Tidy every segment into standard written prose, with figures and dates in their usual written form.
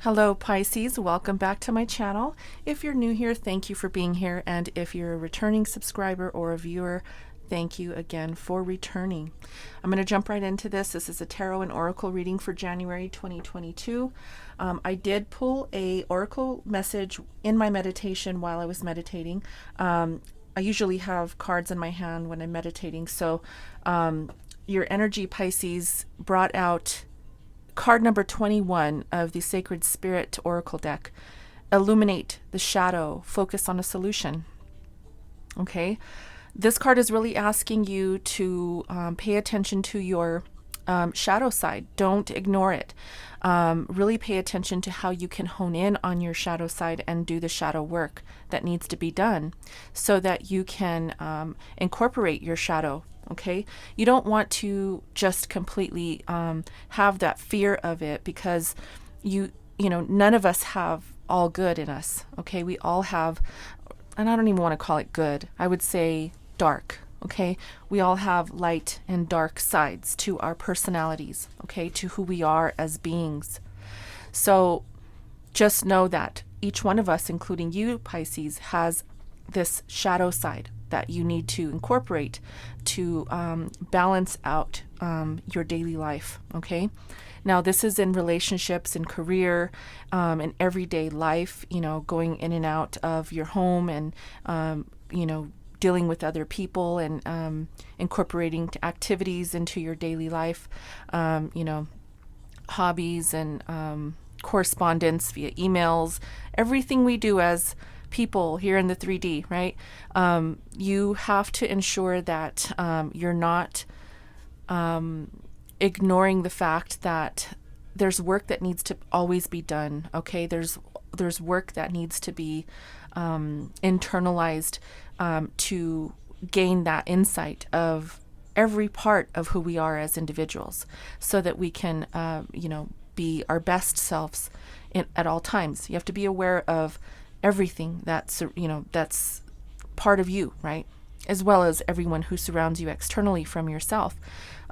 Hello Pisces, welcome back to my channel. If you're new here, thank you for being here, and if you're a returning subscriber or a viewer, thank you again for returning. I'm going to jump right into this. This is a tarot and oracle reading for January 2022. I did pull a oracle message in my meditation while I was meditating. I usually have cards in my hand when I'm meditating, so your energy, Pisces, brought out card number 21 of the Sacred Spirit Oracle deck. Illuminate the shadow, focus on a solution. Okay, this card is really asking you to pay attention to your shadow side. Don't ignore it. Really pay attention to how you can hone in on your shadow side and do the shadow work that needs to be done so that you can incorporate your shadow. Okay, you don't want to just completely have that fear of it, because you know, none of us have all good in us. Okay, we all have, and I don't even want to call it good, I would say dark. Okay, we all have light and dark sides to our personalities, okay, to who we are as beings. So just know that each one of us, including you, Pisces, has this shadow side that you need to incorporate to balance out your daily life. Okay, now this is in relationships, in career, in everyday life, you know, going in and out of your home, and you know, dealing with other people, and incorporating activities into your daily life, you know, hobbies and correspondence via emails, everything we do as people here in the 3D, right? You have to ensure that you're not ignoring the fact that there's work that needs to always be done. Okay, there's work that needs to be internalized to gain that insight of every part of who we are as individuals, so that we can you know, be our best selves at all times. You have to be aware of everything that's, you know, that's part of you, right? As well as everyone who surrounds you externally from yourself.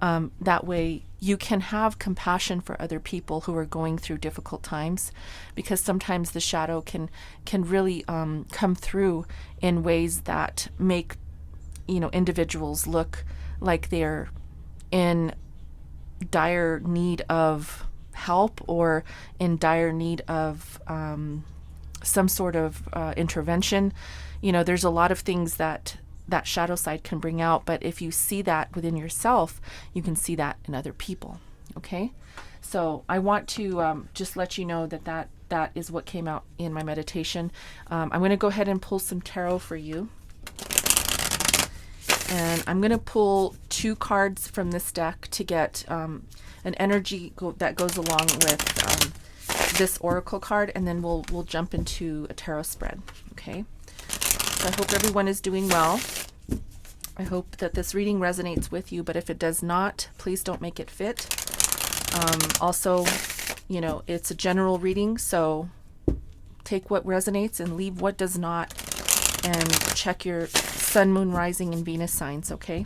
That way you can have compassion for other people who are going through difficult times, because sometimes the shadow can really come through in ways that make, you know, individuals look like they're in dire need of help, or in dire need of some sort of intervention. You know, there's a lot of things that shadow side can bring out, but if you see that within yourself, you can see that in other people. Okay, so I want to just let you know that is what came out in my meditation. I'm going to go ahead and pull some tarot for you, and I'm going to pull 2 cards from this deck to get an energy that goes along with this oracle card, and then we'll jump into a tarot spread. Okay, so I hope everyone is doing well. I hope that this reading resonates with you, but if it does not, please don't make it fit. Also, you know, it's a general reading, so take what resonates and leave what does not, and check your sun, moon, rising, and Venus signs. Okay,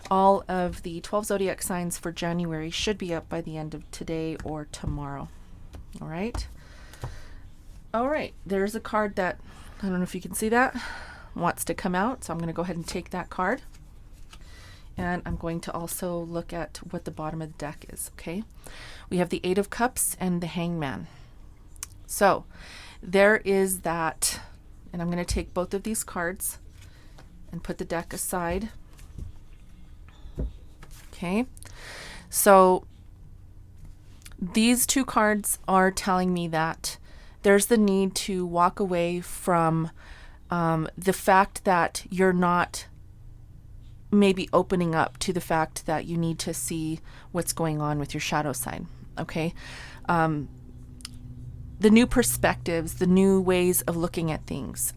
all of the 12 zodiac signs for January should be up by the end of today or tomorrow. All right. There's a card that, I don't know if you can see that, wants to come out. So I'm going to go ahead and take that card. And I'm going to also look at what the bottom of the deck is. Okay. We have the 8 of Cups and the Hangman. So there is that, and I'm going to take both of these cards and put the deck aside. Okay. So these 2 cards are telling me that there's the need to walk away from the fact that you're not maybe opening up to the fact that you need to see what's going on with your shadow side. Okay. The new perspectives, the new ways of looking at things,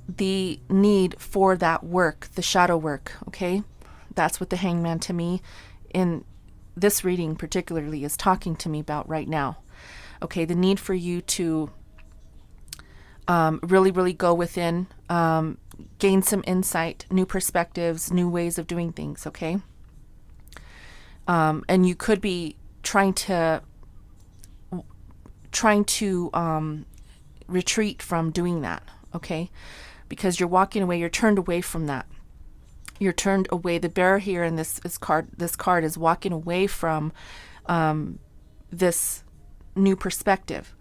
the need for that work, the shadow work. Okay. That's what the Hangman, to me, in this reading particularly, is talking to me about right now. Okay, the need for you to really go within, gain some insight, new perspectives, new ways of doing things. Okay, and you could be trying to trying to retreat from doing that, okay? Because you're walking away, you're turned away from that. You're turned away. The bearer here in this card is walking away from this new perspective.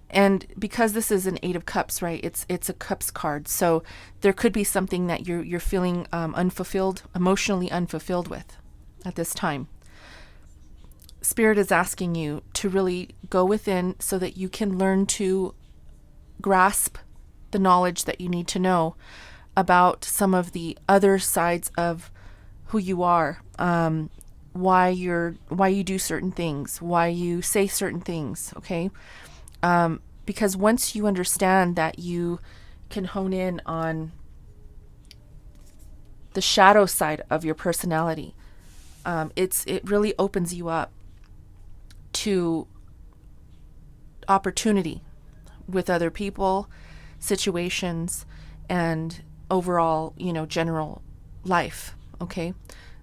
And because this is an 8 of Cups, right? It's a Cups card. So there could be something that you're feeling unfulfilled, emotionally unfulfilled with at this time. Spirit is asking you to really go within so that you can learn to grasp the knowledge that you need to know about some of the other sides of who you are, why you do certain things, why you say certain things, okay? Because once you understand that, you can hone in on the shadow side of your personality. It really opens you up to opportunity with other people, situations, and overall, general life. Okay.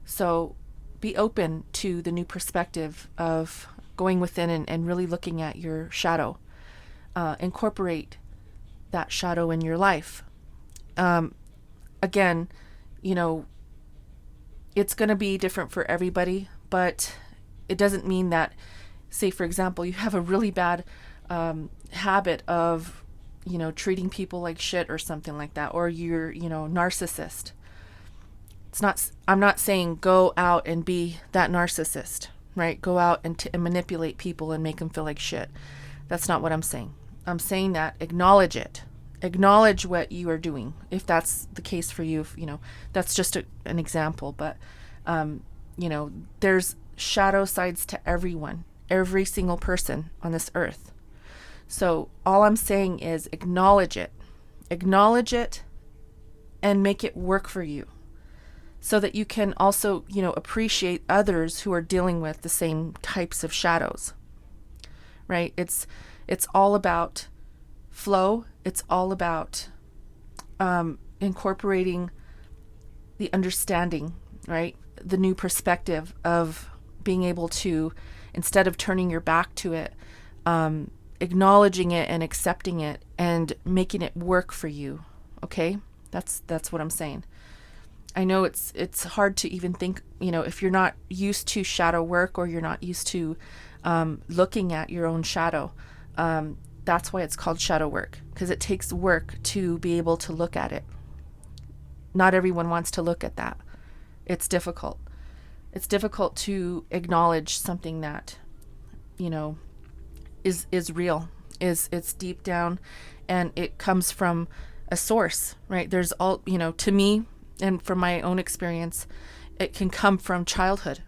So be open to the new perspective of going within and really looking at your shadow. Incorporate that shadow in your life. Again, it's going to be different for everybody, but it doesn't mean that, say, for example, you have a really bad habit of, treating people like shit or something like that, or you're, narcissist. I'm not saying go out and be that narcissist, right? Go out and manipulate people and make them feel like shit. That's not what I'm saying. I'm saying that acknowledge it. Acknowledge what you are doing. If that's the case for you, that's just an example. But, there's shadow sides to everyone, every single person on this earth. So all I'm saying is acknowledge it. Acknowledge it and make it work for you so that you can also, appreciate others who are dealing with the same types of shadows, right? It's all about flow. It's all about incorporating the understanding, right? The new perspective of being able to, instead of turning your back to it, acknowledging it and accepting it and making it work for you. Okay? That's what I'm saying. I know it's hard to even think, if you're not used to shadow work or you're not used to looking at your own shadow. That's why it's called shadow work, because it takes work to be able to look at it. Not everyone wants to look at that. It's difficult. It's difficult to acknowledge something that, is real, it's deep down, and it comes from a source, right? There's all, to me, and from my own experience, it can come from childhood,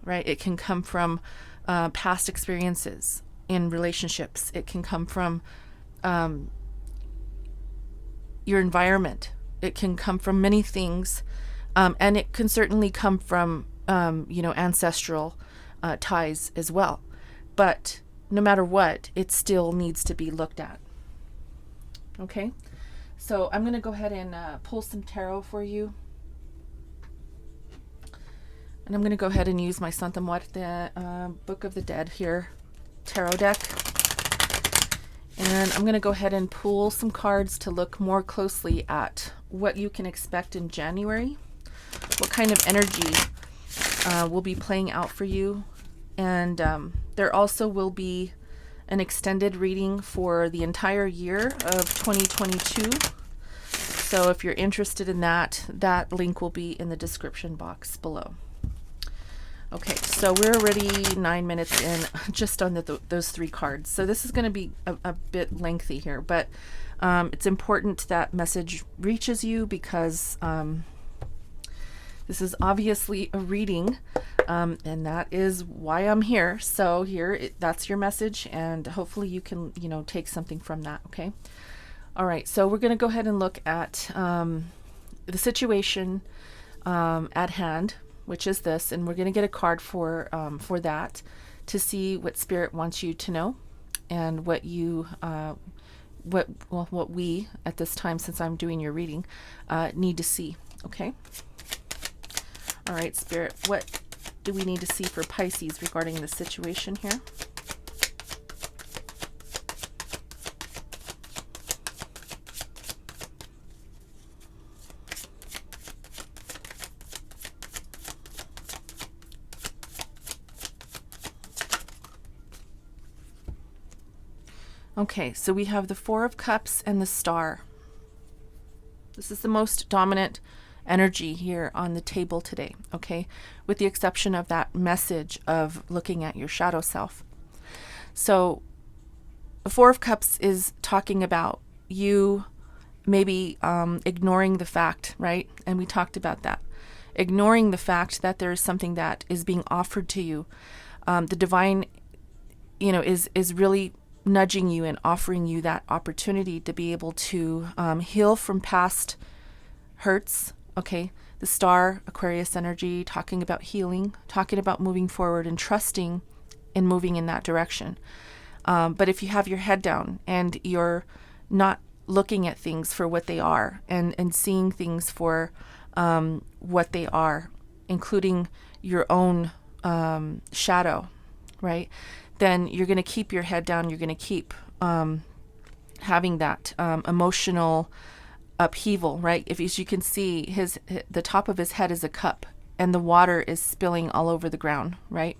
right? It can come from past experiences in relationships. It can come from your environment. It can come from many things, and it can certainly come from ancestral ties as well. But no matter what, it still needs to be looked at. Okay, so I'm going to go ahead and pull some tarot for you. And I'm going to go ahead and use my Santa Muerte Book of the Dead here tarot deck. And I'm going to go ahead and pull some cards to look more closely at what you can expect in January, what kind of energy will be playing out for you. And there also will be an extended reading for the entire year of 2022. So if you're interested in that link will be in the description box below. Okay, so we're already 9 minutes in just on those 3 cards. So this is going to be a bit lengthy here, but it's important that message reaches you because this is obviously a reading, and that is why I'm here. So that's your message, and hopefully you can, take something from that, okay? All right, so we're going to go ahead and look at the situation at hand, which is this, and we're going to get a card for that to see what Spirit wants you to know and what you what we at this time, since I'm doing your reading, need to see. Okay. All right, Spirit, what do we need to see for Pisces regarding the situation here? Okay, so we have the Four of Cups and the Star. This is the most dominant energy here on the table today, okay? With the exception of that message of looking at your shadow self. So the Four of Cups is talking about you maybe ignoring the fact, right? And we talked about that. Ignoring the fact that there is something that is being offered to you. The divine, is really nudging you and offering you that opportunity to be able to heal from past hurts, okay? The Star, Aquarius energy, talking about healing, talking about moving forward and trusting in moving in that direction. But if you have your head down and you're not looking at things for what they are and seeing things for what they are, including your own shadow, right? Then you're going to keep your head down. You're going to keep having that emotional upheaval, right? If, as you can see, the top of his head is a cup and the water is spilling all over the ground, right?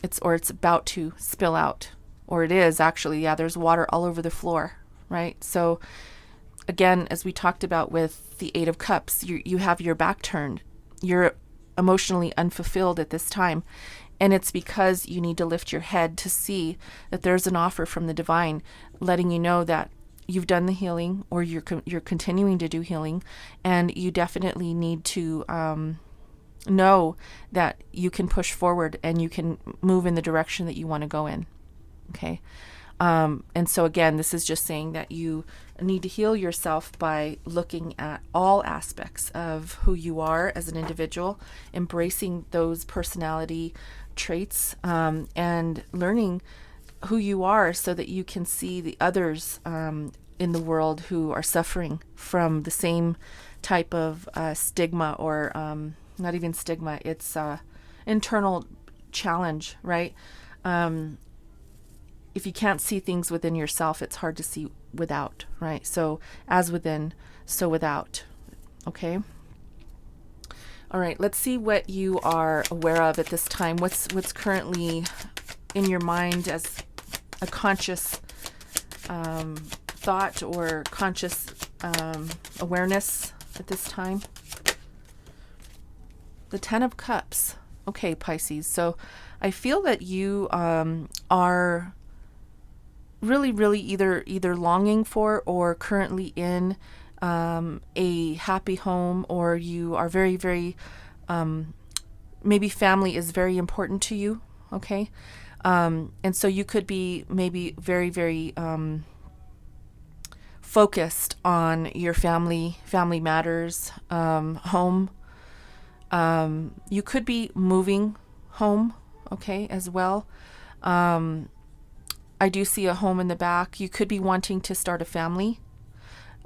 It's about to spill out, or it is actually, yeah, there's water all over the floor, right? So again, as we talked about with the Eight of Cups, you have your back turned. You're emotionally unfulfilled at this time. And it's because you need to lift your head to see that there's an offer from the divine letting you know that you've done the healing, or you're continuing to do healing, and you definitely need to know that you can push forward and you can move in the direction that you want to go in. Okay. And so again, this is just saying that you need to heal yourself by looking at all aspects of who you are as an individual, embracing those personality traits, and learning who you are so that you can see the others in the world who are suffering from the same type of stigma, or not even stigma, it's internal challenge, right? If you can't see things within yourself, it's hard to see without, right? So as within, so without. Okay. All right. Let's see what you are aware of at this time. What's currently in your mind as a conscious thought or conscious awareness at this time? The Ten of Cups. Okay, Pisces. So I feel that you are really either longing for or currently in a happy home, or you are very maybe family is very important to you, okay? And so you could be maybe very focused on your family matters, home. You could be moving home, okay, as well. I do see a home in the back. You could be wanting to start a family.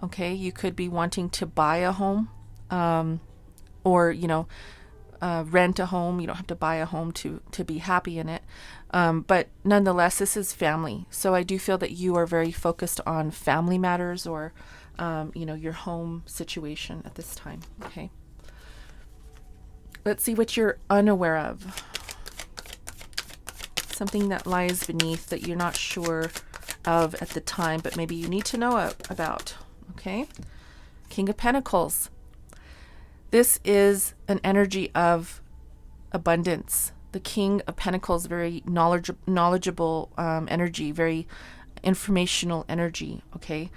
Okay. You could be wanting to buy a home, or, rent a home. You don't have to buy a home to be happy in it. But nonetheless, this is family. So I do feel that you are very focused on family matters, or, your home situation at this time. Okay. Let's see what you're unaware of. Something that lies beneath that you're not sure of at the time, but maybe you need to know about. Okay. King of Pentacles. This is an energy of abundance. The King of Pentacles, very knowledgeable energy, very informational energy. Okay.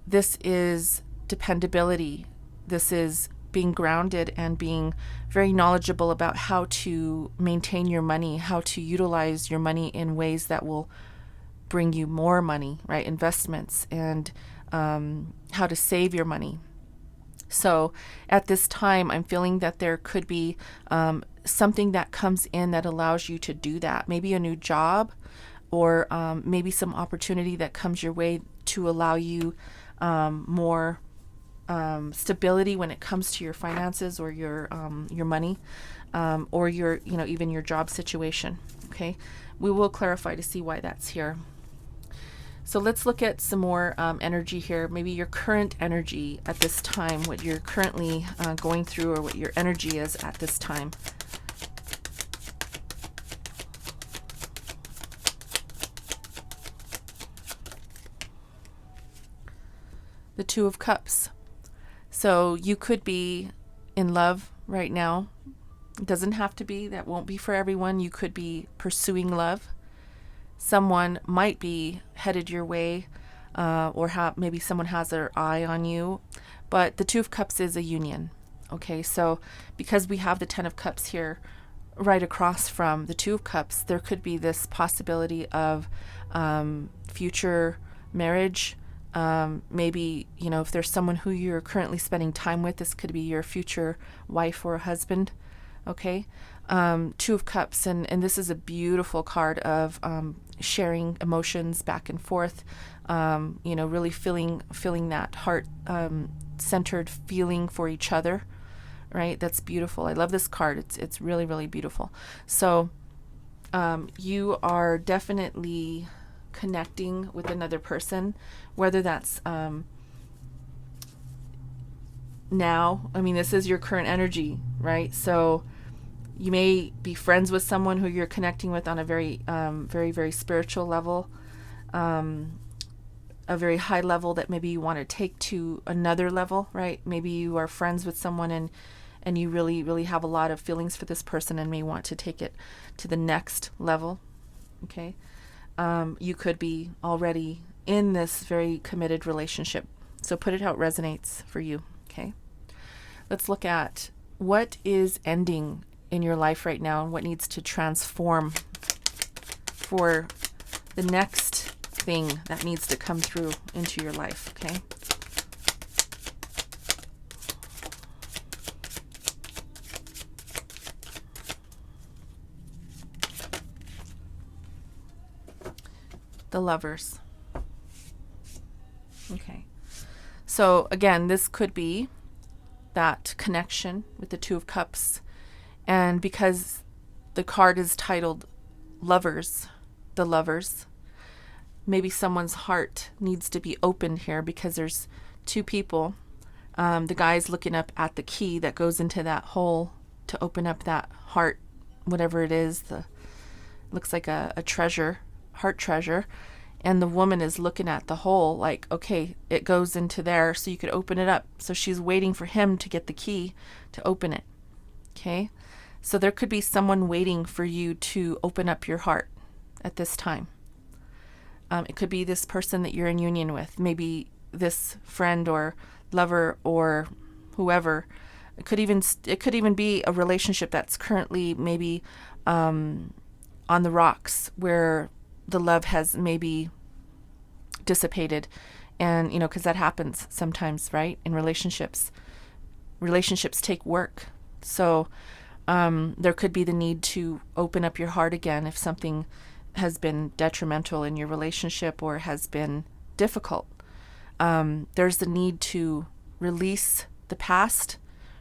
This is dependability. This is being grounded and being very knowledgeable about how to maintain your money, how to utilize your money in ways that will bring you more money, right? Investments, and how to save your money. So at this time, I'm feeling that there could be something that comes in that allows you to do that. Maybe a new job, or maybe some opportunity that comes your way to allow you more stability when it comes to your finances, or your money, or your, even your job situation. Okay. We will clarify to see why that's here. So let's look at some more energy here. Maybe your current energy at this time, what you're currently going through, or what your energy is at this time. the Two of Cups. So you could be in love right now. It doesn't have to be. That won't be for everyone. You could be pursuing love. Someone might be headed your way, or maybe someone has their eye on you. But the Two of Cups is a union. Okay, so because we have the Ten of Cups here right across from the Two of Cups, there could be this possibility of future marriage. Maybe, if there's someone who you're currently spending time with, this could be your future wife or husband. Okay. Two of Cups. And this is a beautiful card of sharing emotions back and forth, really feeling that heart centered feeling for each other. Right. That's beautiful. I love this card. It's really, really beautiful. So you are definitely connecting with another person, whether that's now. I mean, this is your current energy, right? So you may be friends with someone who you're connecting with on a very, very spiritual level, a very high level that maybe you want to take to another level, right? Maybe you are friends with someone and you really, really have a lot of feelings for this person and may want to take it to the next level. Okay. You could be already in this very committed relationship. So put it how it resonates for you. Okay. Let's look at what is ending in your life right now and what needs to transform for the next thing that needs to come through into your life. Okay. The Lovers. Okay. So again, this could be that connection with the Two of Cups. And because the card is titled Lovers, the Lovers, maybe someone's heart needs to be opened here because there's two people. The guy's looking up at the key that goes into that hole to open up that heart, whatever it is. Looks like a treasure, heart treasure. And the woman is looking at the hole like, okay, it goes into there so you could open it up. So she's waiting for him to get the key to open it. Okay. So there could be someone waiting for you to open up your heart at this time. It could be this person that you're in union with, maybe this friend or lover or whoever. It could even be a relationship that's currently maybe on the rocks where the love has maybe dissipated. And, because that happens sometimes, right? In relationships take work. So there could be the need to open up your heart again if something has been detrimental in your relationship or has been difficult. There's the need to release the past,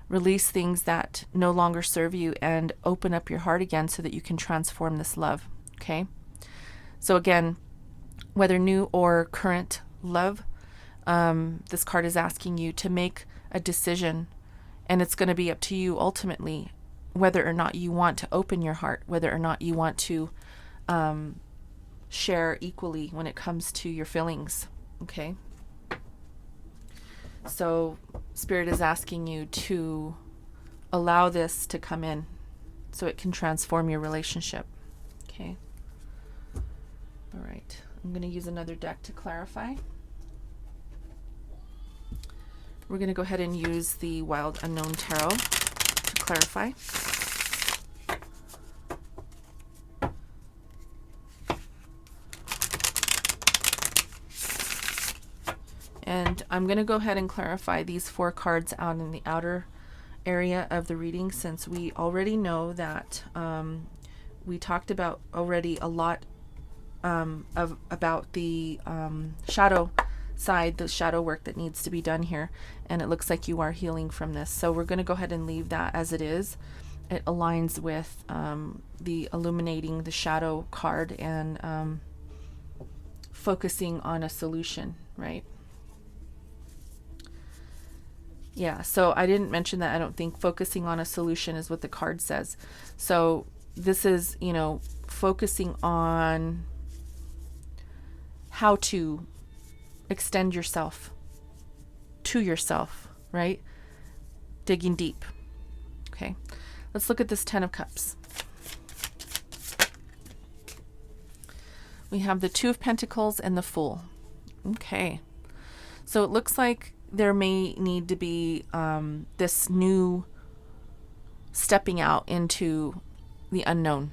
release things that no longer serve you, and open up your heart again so that you can transform this love. Okay. So again, whether new or current love, this card is asking you to make a decision, and it's going to be up to you ultimately whether or not you want to open your heart, whether or not you want to share equally when it comes to your feelings. Okay. So Spirit is asking you to allow this to come in so it can transform your relationship. Okay. All right. I'm going to use another deck to clarify. We're going to go ahead and use the Wild Unknown Tarot to clarify. And I'm going to go ahead and clarify these 4 cards out in the outer area of the reading, since we already know that we talked about already a lot about the shadow side, the shadow work that needs to be done here. And it looks like you are healing from this. So we're going to go ahead and leave that as it is. It aligns with the illuminating the shadow card and focusing on a solution, right? Yeah, so I didn't mention that. I don't think focusing on a solution is what the card says. So this is, focusing on how to extend yourself, to yourself, right? Digging deep. Okay, let's look at this Ten of Cups. We have the Two of Pentacles and the Fool. Okay, so it looks like there may need to be this new stepping out into the unknown.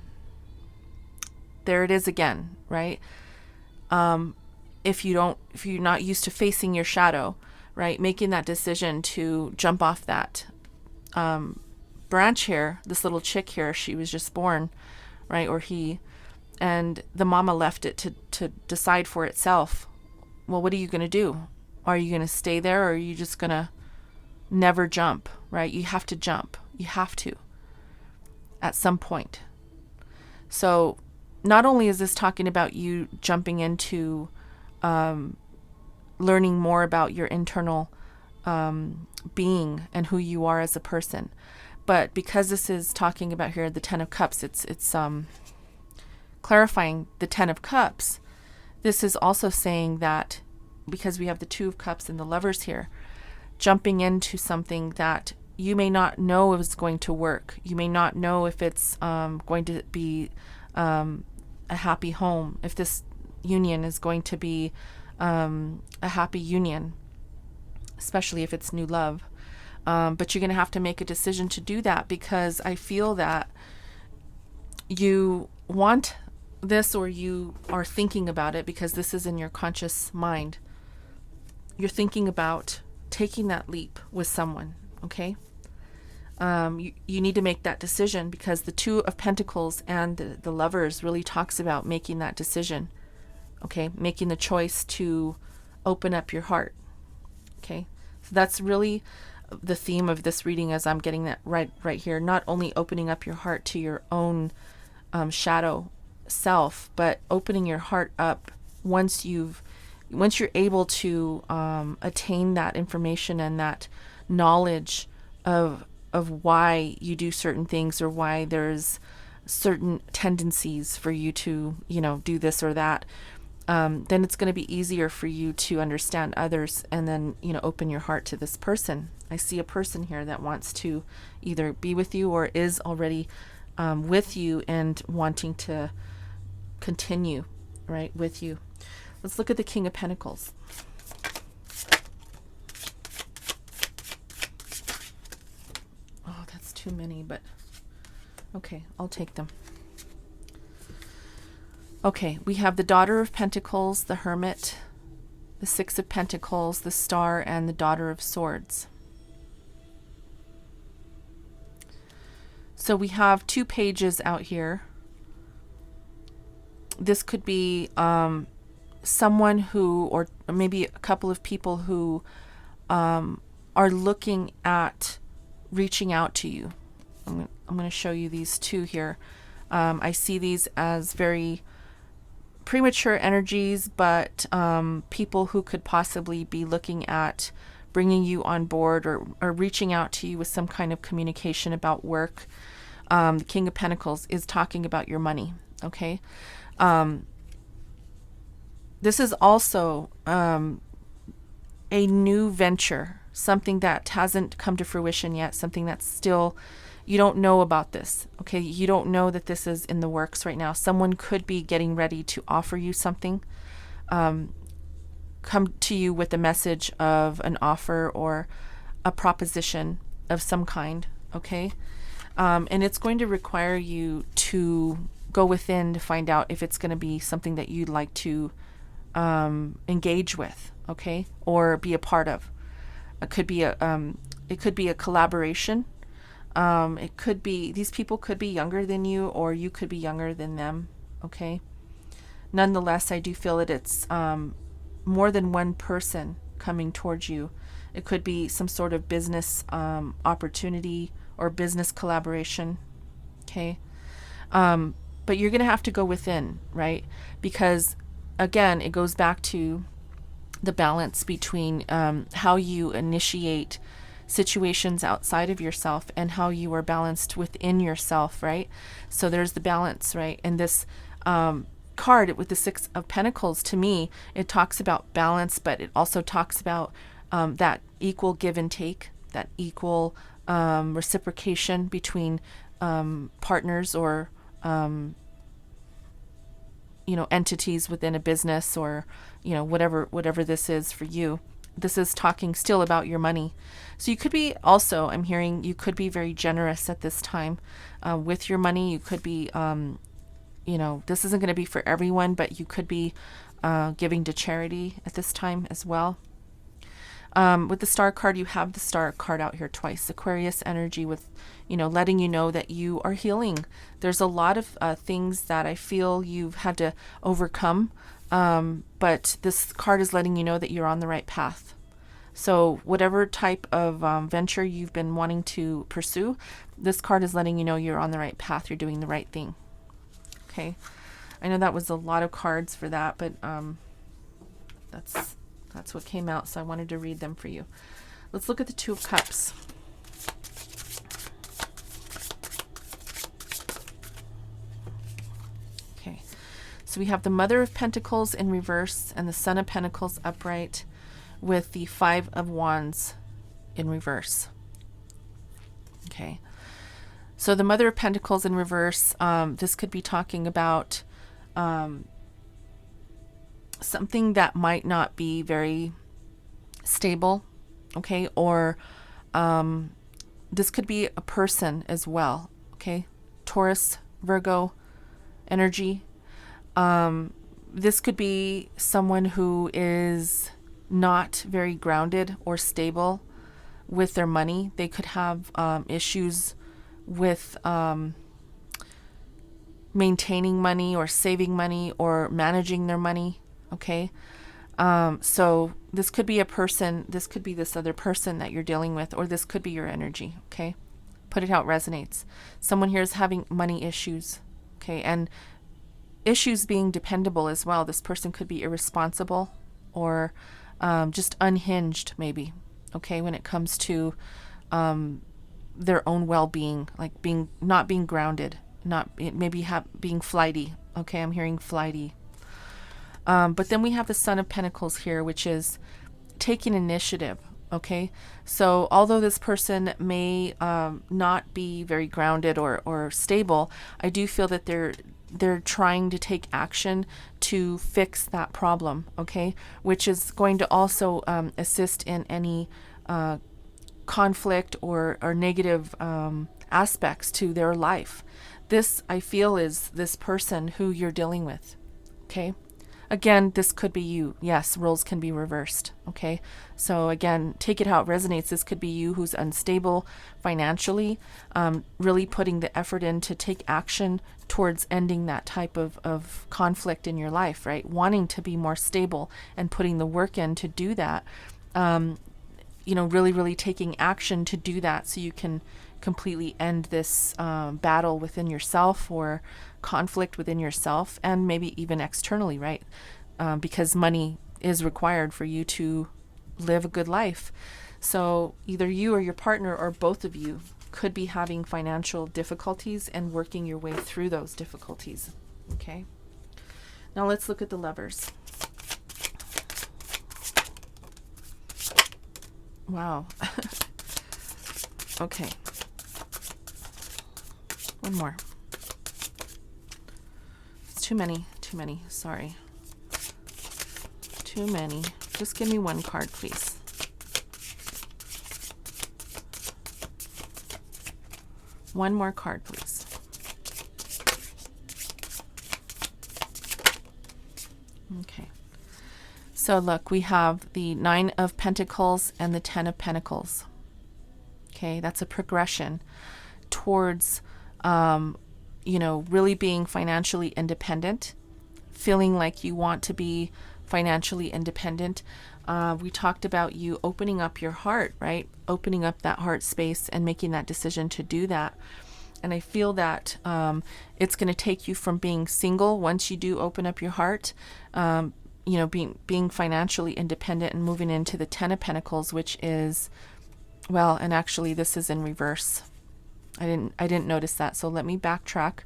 There it is again, right? If you're not used to facing your shadow, right? Making that decision to jump off that branch here, this little chick here, she was just born, right? Or he, and the mama left it to decide for itself. Well, what are you going to do? Are you going to stay there, or are you just going to never jump, right? You have to jump. You have to at some point. So not only is this talking about you jumping into learning more about your internal being and who you are as a person, but because this is talking about here the Ten of Cups, it's clarifying the Ten of Cups. This is also saying that because we have the Two of Cups and the Lovers here, jumping into something that you may not know if it's going to work. You may not know if it's going to be a happy home, if this union is going to be a happy union, especially if it's new love. But you're going to have to make a decision to do that, because I feel that you want this, or you are thinking about it, because this is in your conscious mind. You're thinking about taking that leap with someone, okay? You need to make that decision, because the Two of Pentacles and the Lovers really talks about making that decision, okay? Making the choice to open up your heart, okay? So that's really the theme of this reading, as I'm getting that right here. Not only opening up your heart to your own shadow self, but opening your heart up once you're able to attain that information and that knowledge of why you do certain things, or why there's certain tendencies for you to, do this or that. Then it's going to be easier for you to understand others, and then, open your heart to this person. I see a person here that wants to either be with you or is already with you and wanting to continue, right, with you. Let's look at the King of Pentacles. Oh, that's too many, but okay, I'll take them. Okay, we have the Daughter of Pentacles, the Hermit, the Six of Pentacles, the Star, and the Daughter of Swords. So we have 2 pages out here. This could be someone who, or maybe a couple of people who are looking at reaching out to you. I'm going to show you these 2 here. I see these as very premature energies, but people who could possibly be looking at bringing you on board, or reaching out to you with some kind of communication about work. The King of Pentacles is talking about your money, okay? This is also a new venture, something that hasn't come to fruition yet, something that's still, you don't know about this, okay? You don't know that this is in the works right now. Someone could be getting ready to offer you something, come to you with a message of an offer or a proposition of some kind, okay? And it's going to require you to go within to find out if it's going to be something that you'd like to engage with, okay, or be a part of. It could be a collaboration. It could be, these people could be younger than you, or you could be younger than them, okay? Nonetheless, I do feel that it's more than one person coming towards you. It could be some sort of business opportunity or business collaboration, okay? But you're going to have to go within, right? Because, again, it goes back to the balance between how you initiate situations outside of yourself and how you are balanced within yourself, right? So there's the balance, right? And this card with the Six of Pentacles, to me, it talks about balance, but it also talks about that equal give and take, that equal reciprocation between partners or entities within a business, or whatever this is for you. This is talking still about your money. So you could be also, I'm hearing, you could be very generous at this time with your money. You could be this isn't going to be for everyone, but you could be giving to charity at this time as well. With the Star card, you have the Star card out here twice. Aquarius energy with, letting you know that you are healing. There's a lot of things that I feel you've had to overcome, but this card is letting you know that you're on the right path. So whatever type of venture you've been wanting to pursue, this card is letting you know you're on the right path. You're doing the right thing. Okay. I know that was a lot of cards for that, but that's what came out, so I wanted to read them for you. Let's look at the Two of Cups. Okay, so we have the Mother of Pentacles in reverse and the Son of Pentacles upright, with the Five of Wands in reverse. Okay, so the Mother of Pentacles in reverse, this could be talking about something that might not be very stable, okay, or this could be a person as well, okay, Taurus, Virgo energy. This could be someone who is not very grounded or stable with their money. They could have issues with maintaining money or saving money or managing their money. Okay. So this could be a person, this could be this other person that you're dealing with, or this could be your energy. Okay. Put it how it resonates. Someone here is having money issues. Okay. And issues being dependable as well. This person could be irresponsible or just unhinged maybe. Okay. When it comes to their own well-being, like not being grounded, being flighty. Okay. I'm hearing flighty. But then we have the Son of Pentacles here, which is taking initiative. Okay. So although this person may not be very grounded or stable, I do feel that they're trying to take action to fix that problem. Okay. Which is going to also assist in any conflict or negative aspects to their life. This, I feel, is this person who you're dealing with. Okay. Again, this could be you. Yes, roles can be reversed. Okay. So again, take it how it resonates. This could be you who's unstable financially, really putting the effort in to take action towards ending that type of conflict in your life, right? Wanting to be more stable and putting the work in to do that. Really, really taking action to do that so you can completely end this battle within yourself or conflict within yourself, and maybe even externally, right? Because money is required for you to live a good life. So either you or your partner or both of you could be having financial difficulties and working your way through those difficulties. Okay. Now let's look at the Lovers. Wow. Okay. One more. It's too many. Sorry. Too many. Just give me one card, please. One more card, please. Okay. So look, we have the Nine of Pentacles and the Ten of Pentacles. Okay, that's a progression towards, really being financially independent, feeling like you want to be financially independent. We talked about you opening up your heart, right? Opening up that heart space and making that decision to do that. And I feel that it's going to take you from being single once you do open up your heart, being financially independent and moving into the Ten of Pentacles, which is, well, and actually this is in reverse. I didn't notice that. So let me backtrack,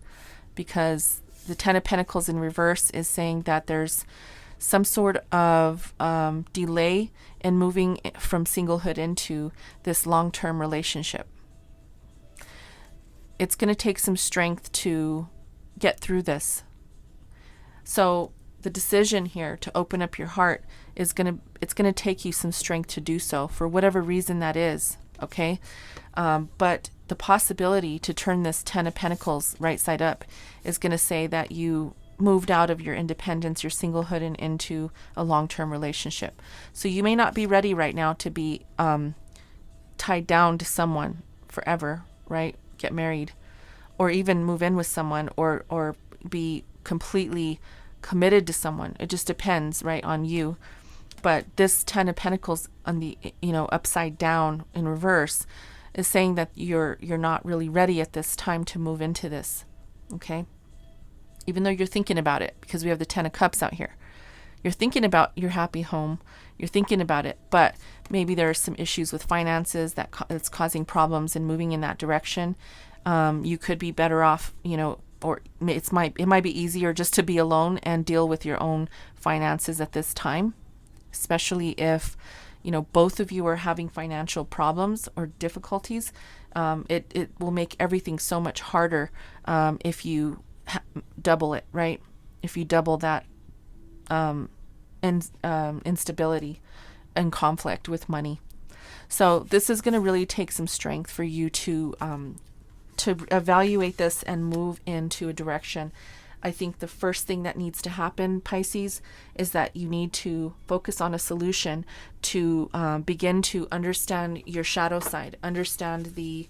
because the Ten of Pentacles in reverse is saying that there's some sort of delay in moving from singlehood into this long-term relationship. It's going to take some strength to get through this. So the decision here to open up your heart it's going to take you some strength to do so, for whatever reason that is. Okay. But the possibility to turn this 10 of Pentacles right side up is going to say that you moved out of your independence, your singlehood, and into a long-term relationship. So you may not be ready right now to be tied down to someone forever, right? Get married, or even move in with someone, or be completely committed to someone. It just depends, right, on you. But this 10 of Pentacles on the, upside down in reverse is saying that you're not really ready at this time to move into this. Okay? Even though you're thinking about it, because we have the 10 of Cups out here. You're thinking about your happy home. You're thinking about it, but maybe there are some issues with finances that's causing problems in moving in that direction. You could be better off, or it might be easier just to be alone and deal with your own finances at this time, especially if, both of you are having financial problems or difficulties. It will make everything so much harder if you double it, right? If you double that instability and conflict with money. So this is going to really take some strength for you to evaluate this and move into a direction. I think the first thing that needs to happen, Pisces, is that you need to focus on a solution to begin to understand your shadow side, understand the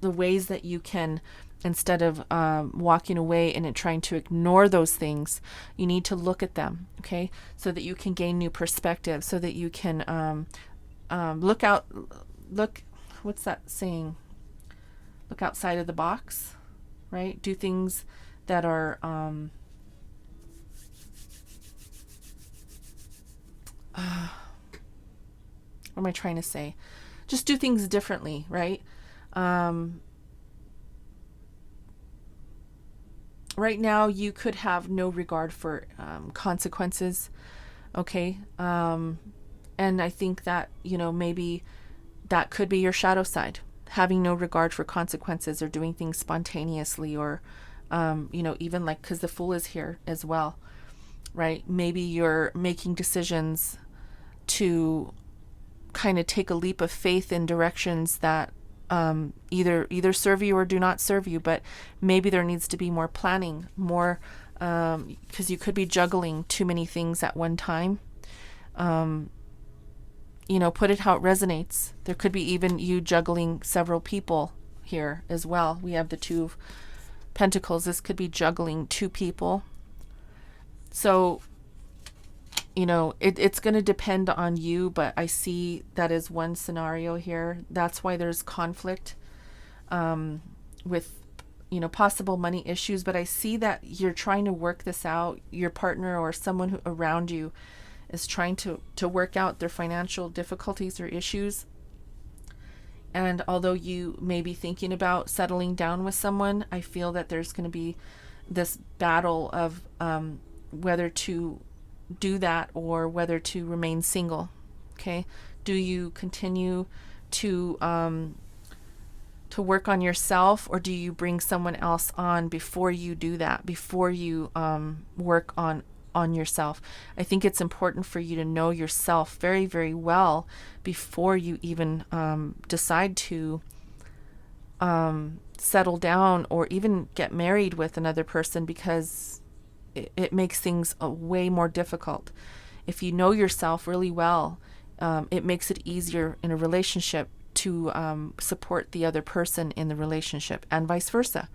ways that you can, instead of walking away and trying to ignore those things, you need to look at them, okay, so that you can gain new perspective, so that you can look, what's that saying? Look outside of the box, right? Do things that are, what am I trying to say? Just do things differently, right? Right now, you could have no regard for consequences, okay? And I think that, maybe that could be your shadow side, having no regard for consequences, or doing things spontaneously, or, even like, because the Fool is here as well, right? Maybe you're making decisions to kind of take a leap of faith in directions that either serve you or do not serve you, but maybe there needs to be more planning, more, because you could be juggling too many things at one time. Put it how it resonates. There could be even you juggling several people here as well. We have the 2 of Pentacles. This could be juggling 2 people. So, it's going to depend on you, but I see that as one scenario here. That's why there's conflict with, possible money issues. But I see that you're trying to work this out. Your partner or someone around you is trying to work out their financial difficulties or issues. And although you may be thinking about settling down with someone, I feel that there's going to be this battle of whether to do that or whether to remain single. Okay, do you continue to work on yourself, or do you bring someone else on before you do that? Before you work on yourself, I think it's important for you to know yourself very, very well before you even decide to settle down or even get married with another person, because it makes things way more difficult. If you know yourself really well, it makes it easier in a relationship to support the other person in the relationship, and vice versa.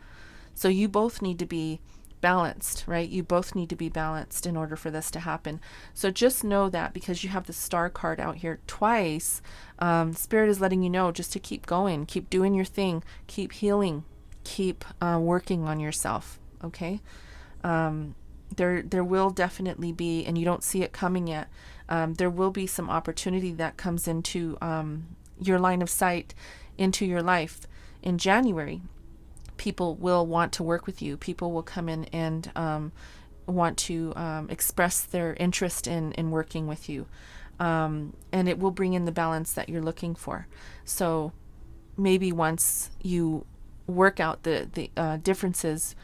So you both need to be balanced, right? You both need to be balanced in order for this to happen. So just know that, because you have the Star card out here twice, Spirit is letting you know just to keep going, keep doing your thing, keep healing, keep working on yourself. Okay. There will definitely be, and you don't see it coming yet, there will be some opportunity that comes into your line of sight, into your life in January. People will want to work with you. People will come in and want to express their interest in working with you. And it will bring in the balance that you're looking for. So maybe once you work out the differences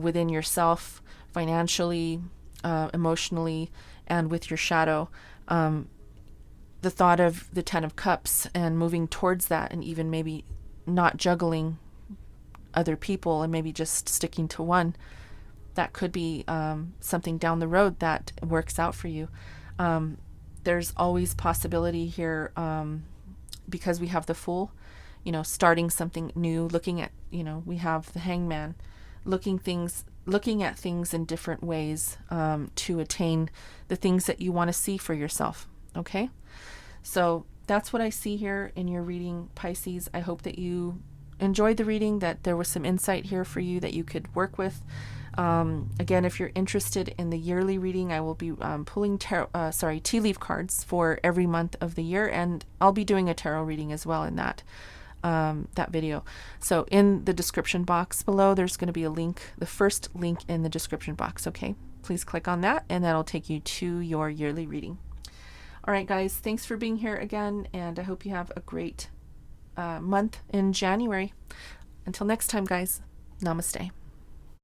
within yourself, financially, emotionally, and with your shadow, the thought of the 10 of Cups and moving towards that, and even maybe not juggling other people and maybe just sticking to one, that could be something down the road that works out for you. There's always possibility here, because we have the Fool, starting something new, looking at, we have the Hangman, looking at things in different ways to attain the things that you want to see for yourself. Okay? So that's what I see here in your reading, Pisces. I hope that you enjoyed the reading, that there was some insight here for you that you could work with. Again, if you're interested in the yearly reading, I will be pulling tea leaf cards for every month of the year, and I'll be doing a tarot reading as well in that video. So in the description box below, there's going to be a link, the first link in the description box. Okay, please click on that, and that'll take you to your yearly reading. All right, guys, thanks for being here again, and I hope you have a great month in January. Until next time, guys, namaste.